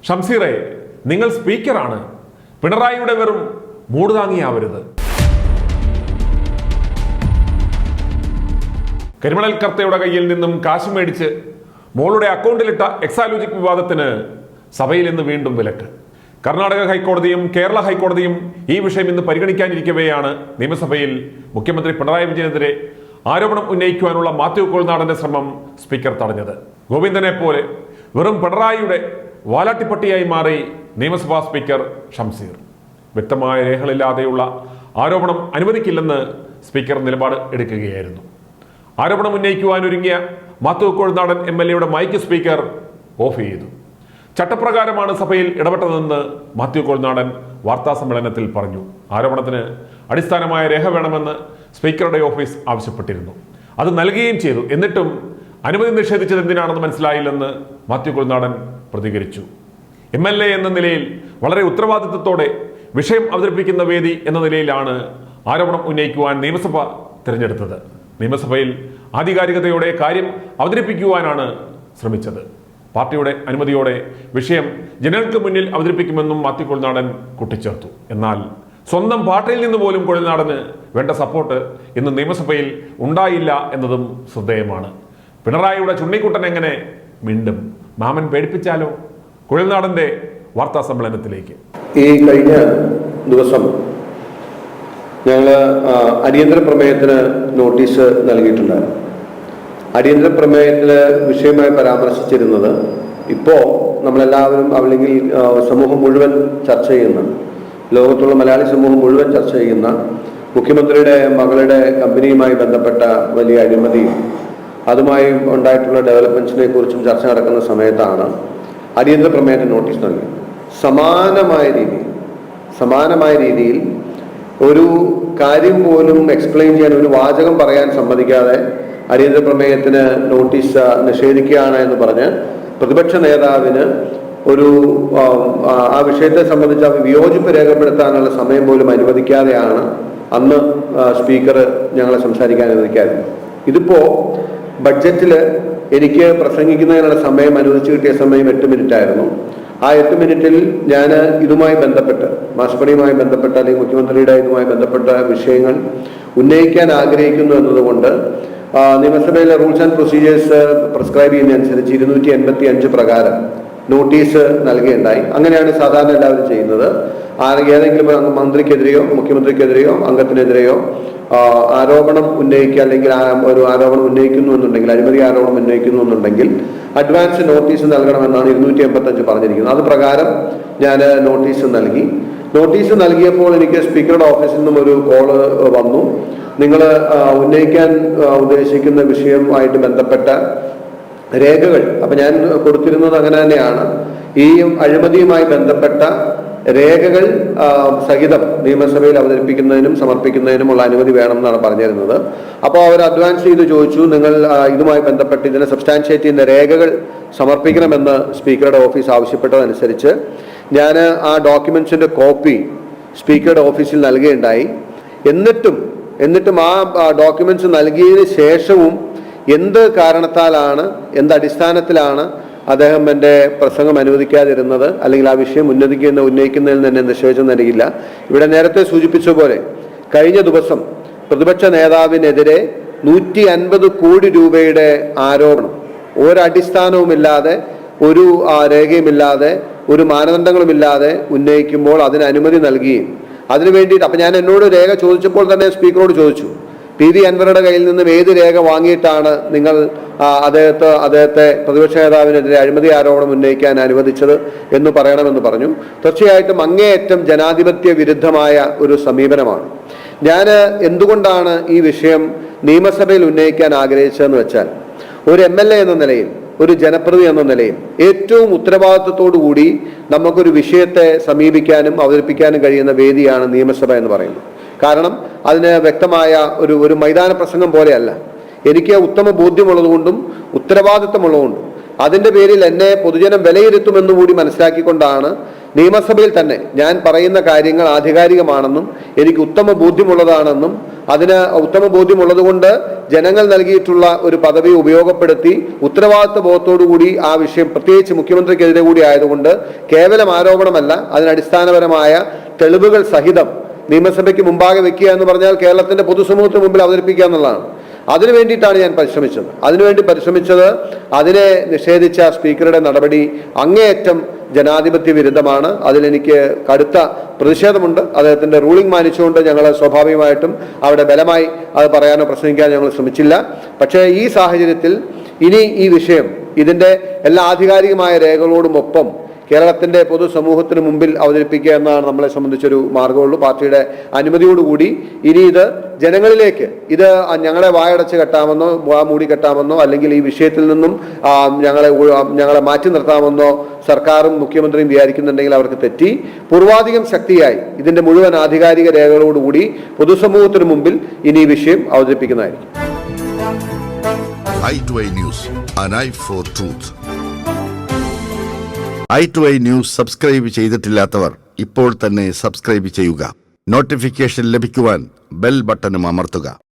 ഷംസീറെ, നിങ്ങൾ സ്പീക്കറാണ്. പിണറായിയുടെ വെറും മൂടുതാങ്ങിയാവരുത്. കരിമണൽ കർത്തയുടെ കയ്യിൽ നിന്നും കാശ് മേടിച്ച് മോളുടെ അക്കൗണ്ടിലിട്ട എക്സാലോജിക് വിവാദത്തിന് സഭയിൽ ഇന്ന് വീണ്ടും വിലക്ക്. കർണാടക ഹൈക്കോടതിയും കേരള ഹൈക്കോടതിയും ഈ വിഷയം ഇന്ന് പരിഗണിക്കാനിരിക്കവെയാണ് നിയമസഭയിൽ മുഖ്യമന്ത്രി പിണറായി വിജയനെതിരെ ആരോപണം ഉന്നയിക്കുവാനുള്ള മാത്യു കോൾനാടന്റെ ശ്രമം സ്പീക്കർ തടഞ്ഞത്. ഗോവിന്ദനെ പോലെ വെറും പിണറായിയുടെ വാലാട്ടിപ്പട്ടിയായി മാറി നിയമസഭാ സ്പീക്കർ ഷംസീർ. വ്യക്തമായ രേഖകളില്ലാതെയുള്ള ആരോപണം അനുവദിക്കില്ലെന്ന് സ്പീക്കർ നിലപാട് എടുക്കുകയായിരുന്നു. ആരോപണം ഉന്നയിക്കുവാനൊരുങ്ങിയ Mathew Kuzhalnadan MLA mike speaker off ചെയ്തു. ചട്ടപ്രകാരമാണ് സഭയിൽ ഇടപെട്ടതെന്ന് മാത്യു കോൾനാടൻ വാർത്താ സമ്മേളനത്തിൽ പറഞ്ഞു. ആരോപണത്തിന് അടിസ്ഥാനമായ രേഖ വേണമെന്ന് സ്പീക്കറുടെ ഓഫീസ് ആവശ്യപ്പെട്ടിരുന്നു. അത് നൽകുകയും ചെയ്തു. എന്നിട്ടും അനുമതി നിഷേധിച്ചത് എന്തിനാണെന്ന് മനസ്സിലായില്ലെന്ന് മാത്യു കോൾനാടൻ പ്രതികരിച്ചു. MLA എന്ന നിലയിൽ വളരെ ഉത്തരവാദിത്വത്തോടെ വിഷയം അവതരിപ്പിക്കുന്ന വേദി എന്ന നിലയിലാണ് ആരോപണം ഉന്നയിക്കുവാൻ നിയമസഭ തിരഞ്ഞെടുത്തത്. നിയമസഭയിൽ ആധികാരികതയോടെ കാര്യം അവതരിപ്പിക്കുവാനാണ് ശ്രമിച്ചത്. പാർട്ടിയുടെ അനുമതിയോടെ വിഷയം ജനങ്ങൾക്ക് മുന്നിൽ അവതരിപ്പിക്കുമെന്നും മാത്യു കോൾനാടൻ കൂട്ടിച്ചേർത്തു. എന്നാൽ സ്വന്തം പാർട്ടിയിൽ നിന്ന് പോലും കോൾനാടന് വേണ്ട സപ്പോർട്ട് ഇന്ന് നിയമസഭയിൽ ഉണ്ടായില്ല എന്നതും ശ്രദ്ധേയമാണ്. പിണറായിയുടെ ചുണ്ണിക്കുട്ടൻ എങ്ങനെ മിണ്ടും? മാമൻ പേടിപ്പിച്ചാലോ? കോൾനാടന്റെ വാർത്താ സമ്മേളനത്തിലേക്ക്. ഈ കഴിഞ്ഞ ദിവസം ഞങ്ങൾ അടിയന്തര പ്രമേയത്തിന് നോട്ടീസ് നൽകിയിട്ടുണ്ടായിരുന്നു. അടിയന്തര പ്രമേയത്തില് വിഷയമായി പരാമർശിച്ചിരുന്നത് ഇപ്പോൾ നമ്മളെല്ലാവരും അല്ലെങ്കിൽ സമൂഹം മുഴുവൻ ചർച്ച ചെയ്യുന്ന, ലോകത്തുള്ള മലയാളി സമൂഹം മുഴുവൻ ചർച്ച ചെയ്യുന്ന മുഖ്യമന്ത്രിയുടെ മകളുടെ കമ്പനിയുമായി ബന്ധപ്പെട്ട വലിയ അഴിമതിയും അതുമായി ഉണ്ടായിട്ടുള്ള ഡെവലപ്മെന്റ്സിനെ കുറിച്ചും ചർച്ച നടക്കുന്ന സമയത്താണ് അടിയന്തര പ്രമേയത്തിന് നോട്ടീസ് നൽകി. സമാനമായ രീതിയിൽ ഒരു കാര്യം പോലും എക്സ്പ്ലെയിൻ ചെയ്യാൻ, ഒരു വാചകം പറയാൻ സമ്മതിക്കാതെ അടിയന്തര പ്രമേയത്തിന് നോട്ടീസ് നിഷേധിക്കുകയാണ് എന്ന് പറഞ്ഞ് പ്രതിപക്ഷ നേതാവിന് ഒരു ആ വിഷയത്തെ സംബന്ധിച്ച് വിയോജിപ്പ് രേഖപ്പെടുത്താനുള്ള സമയം പോലും അനുവദിക്കാതെയാണ് അന്ന് സ്പീക്കർ ഞങ്ങളെ സംസാരിക്കാൻ അനുവദിക്കാറുണ്ട്. ഇതിപ്പോ ബഡ്ജറ്റിൽ എനിക്ക് പ്രസംഗിക്കുന്നതിനുള്ള സമയം അനുവദിച്ചു കിട്ടിയ സമയം 8 മിനിറ്റ് ആയിരുന്നു. ആ 8 മിനിറ്റിൽ ഞാൻ ഇതുമായി ബന്ധപ്പെട്ട്, മാസപ്പടിയുമായി ബന്ധപ്പെട്ട അല്ലെങ്കിൽ മുഖ്യമന്ത്രിയുടെ ഇതുമായി ബന്ധപ്പെട്ട വിഷയങ്ങൾ ഉന്നയിക്കാൻ ആഗ്രഹിക്കുന്നു എന്നതുകൊണ്ട് നിയമസഭയിലെ റൂൾസ് ആൻഡ് പ്രൊസീജിയേഴ്സ് പ്രിസ്ക്രൈബ് ചെയ്യുന്നതനുസരിച്ച് 285 പ്രകാരം നോട്ടീസ് നൽകുകയുണ്ടായി. അങ്ങനെയാണ് സാധാരണ എല്ലാവരും ചെയ്യുന്നത്. ഏതെങ്കിലും മന്ത്രിക്കെതിരെയോ മുഖ്യമന്ത്രിക്കെതിരെയോ അംഗത്തിനെതിരെയോ ആരോപണം ഉന്നയിക്കുക, അല്ലെങ്കിൽ ഒരു ആരോപണം ഉന്നയിക്കുന്നു എന്നുണ്ടെങ്കിൽ, അഴിമതി ആരോപണം ഉന്നയിക്കുന്നു എന്നുണ്ടെങ്കിൽ അഡ്വാൻസ് നോട്ടീസ് നൽകണമെന്നാണ് 285 പറഞ്ഞിരിക്കുന്നത്. അത് പ്രകാരം ഞാൻ നോട്ടീസ് നൽകി. നോട്ടീസ് നൽകിയപ്പോൾ എനിക്ക് സ്പീക്കറുടെ ഓഫീസിൽ നിന്നും ഒരു കോള് വന്നു. നിങ്ങൾ ഉന്നയിക്കാൻ ഉദ്ദേശിക്കുന്ന വിഷയവുമായിട്ട് ബന്ധപ്പെട്ട രേഖകൾ, അപ്പൊ ഞാൻ കൊടുത്തിരുന്നത് അങ്ങനെ തന്നെയാണ്, ഈ അഴിമതിയുമായി ബന്ധപ്പെട്ട രേഖകൾ സഹിതം നിയമസഭയിൽ അവതരിപ്പിക്കുന്നതിനും സമർപ്പിക്കുന്നതിനുമുള്ള അനുമതി വേണമെന്നാണ് പറഞ്ഞിരുന്നത്. അപ്പോൾ അവർ അഡ്വാൻസ് ചെയ്ത് ചോദിച്ചു, നിങ്ങൾ ഇതുമായി ബന്ധപ്പെട്ട് ഇതിനെ സബ്സ്റ്റാൻഷിയേറ്റ് ചെയ്യുന്ന രേഖകൾ സമർപ്പിക്കണമെന്ന് സ്പീക്കറുടെ ഓഫീസ് ആവശ്യപ്പെട്ടതനുസരിച്ച് ഞാൻ ആ ഡോക്യുമെന്റ്സിന്റെ കോപ്പി സ്പീക്കറുടെ ഓഫീസിൽ നൽകുകയുണ്ടായി. എന്നിട്ടും ആ ഡോക്യുമെന്റ്സ് നൽകിയതിന് ശേഷവും എന്ത് കാരണത്താലാണ്, എന്ത് അടിസ്ഥാനത്തിലാണ് അദ്ദേഹം എൻ്റെ പ്രസംഗം അനുവദിക്കാതിരുന്നത്, അല്ലെങ്കിൽ ആ വിഷയം ഉന്നയിക്കുന്നതിൽ തന്നെ നിശ്ചയിച്ചെന്നറിയില്ല. ഇവിടെ നേരത്തെ സൂചിപ്പിച്ച പോലെ കഴിഞ്ഞ ദിവസം പ്രതിപക്ഷ നേതാവിനെതിരെ 150 കോടി രൂപയുടെ ആരോപണം ഒരടിസ്ഥാനവുമില്ലാതെ, ഒരു രേഖയുമില്ലാതെ, ഒരു മാനദണ്ഡങ്ങളുമില്ലാതെ ഉന്നയിക്കുമ്പോൾ അതിന് അനുമതി നൽകുകയും അതിനു വേണ്ടിയിട്ട്, അപ്പം ഞാൻ എന്നോട് രേഖ ചോദിച്ചപ്പോൾ തന്നെ സ്പീക്കറോട് ചോദിച്ചു, PV അൻവറുടെ കയ്യിൽ നിന്നും ഏത് രേഖ വാങ്ങിയിട്ടാണ് നിങ്ങൾ അദ്ദേഹത്തെ പ്രതിപക്ഷ നേതാവിനെതിരെ അഴിമതി ആരോപണം ഉന്നയിക്കാൻ അനുവദിച്ചത് എന്ന് പറയണമെന്ന് പറഞ്ഞു. തീർച്ചയായിട്ടും അങ്ങേയറ്റം ജനാധിപത്യ വിരുദ്ധമായ ഒരു സമീപനമാണ്. ഞാൻ എന്തുകൊണ്ടാണ് ഈ വിഷയം നിയമസഭയിൽ ഉന്നയിക്കാൻ ആഗ്രഹിച്ചതെന്ന് വെച്ചാൽ, ഒരു MLA എന്ന നിലയിൽ, ഒരു ജനപ്രതിനിധി എന്ന നിലയിൽ ഏറ്റവും ഉത്തരവാദിത്വത്തോടു കൂടി നമുക്കൊരു വിഷയത്തെ സമീപിക്കാനും അവതരിപ്പിക്കാനും കഴിയുന്ന വേദിയാണ് നിയമസഭ എന്ന് പറയുന്നത്. കാരണം അതിന് വ്യക്തമായ ഒരു മൈതാന പ്രസംഗം പോലെയല്ല. എനിക്ക് ഉത്തമ ബോധ്യമുള്ളതുകൊണ്ടും ഉത്തരവാദിത്വമുള്ളതുകൊണ്ടും അതിൻ്റെ പേരിൽ എന്നെ പൊതുജനം വിലയിരുത്തുമെന്നുകൂടി മനസ്സിലാക്കിക്കൊണ്ടാണ് നിയമസഭയിൽ തന്നെ ഞാൻ പറയുന്ന കാര്യങ്ങൾ ആധികാരികമാണെന്നും എനിക്ക് ഉത്തമ ബോധ്യമുള്ളതാണെന്നും അതിന് ഉത്തമ ബോധ്യമുള്ളതുകൊണ്ട് ജനങ്ങൾ നൽകിയിട്ടുള്ള ഒരു പദവി ഉപയോഗപ്പെടുത്തി ഉത്തരവാദിത്വ ബോധത്തോടുകൂടി ആ വിഷയം പ്രത്യേകിച്ച് മുഖ്യമന്ത്രിക്കെതിരെ കൂടി ആയതുകൊണ്ട് കേവലം ആരോപണമല്ല, അതിനടിസ്ഥാനപരമായ തെളിവുകൾ സഹിതം നിയമസഭയ്ക്ക് മുമ്പാകെ വെക്കുക എന്ന് പറഞ്ഞാൽ കേരളത്തിന്റെ പൊതുസമൂഹത്തിന് മുമ്പിൽ അവതരിപ്പിക്കുക എന്നുള്ളതാണ്. അതിനു വേണ്ടിയിട്ടാണ് ഞാൻ പരിശ്രമിച്ചത്. അതിനെ നിഷേധിച്ച സ്പീക്കറുടെ നടപടി അങ്ങേയറ്റം ജനാധിപത്യ വിരുദ്ധമാണ്. അതിലെനിക്ക് കടുത്ത പ്രതിഷേധമുണ്ട്. അദ്ദേഹത്തിന്റെ റൂളിംഗ് മാനിച്ചുകൊണ്ട് ഞങ്ങൾ സ്വാഭാവികമായിട്ടും അവിടെ ബലമായി അത് പറയാനോ പ്രസംഗിക്കാനോ ഞങ്ങൾ ശ്രമിച്ചില്ല. പക്ഷേ ഈ സാഹചര്യത്തിൽ ഇനി ഈ വിഷയം ഇതിന്റെ എല്ലാ ആധികാരികമായ രേഖകളോടും ഒപ്പം കേരളത്തിന്റെ പൊതുസമൂഹത്തിന് മുമ്പിൽ അവതരിപ്പിക്കുക എന്നാണ് നമ്മളെ സംബന്ധിച്ചൊരു മാർഗമുള്ളൂ. പാർട്ടിയുടെ അനുമതിയോടുകൂടി ഇനി ഇത് ജനങ്ങളിലേക്ക് ഇത് ഞങ്ങളെ വായടച്ച് കെട്ടാമെന്നോ മൂടി കെട്ടാമെന്നോ അല്ലെങ്കിൽ ഈ വിഷയത്തിൽ നിന്നും ഞങ്ങളെ മാറ്റി നിർത്താമെന്നോ സർക്കാരും മുഖ്യമന്ത്രിയും വിചാരിക്കുന്നുണ്ടെങ്കിൽ അവർക്ക് തെറ്റി. പൂർവാധികം ശക്തിയായി ഇതിന്റെ മുഴുവൻ ആധികാരിക രേഖകളോടുകൂടി പൊതുസമൂഹത്തിന് മുമ്പിൽ ഇനി ഈ വിഷയം അവതരിപ്പിക്കുന്നതായിരിക്കും. i2i News, an eye for truth. i2i News subscribe ചെയ്തിട്ടില്ലാത്തവർ ഇപ്പോൾ തന്നെ സബ്സ്ക്രൈബ് ചെയ്യുക. നോട്ടിഫിക്കേഷൻ ലഭിക്കുവാൻ ബെൽ ബട്ടണും അമർത്തുക.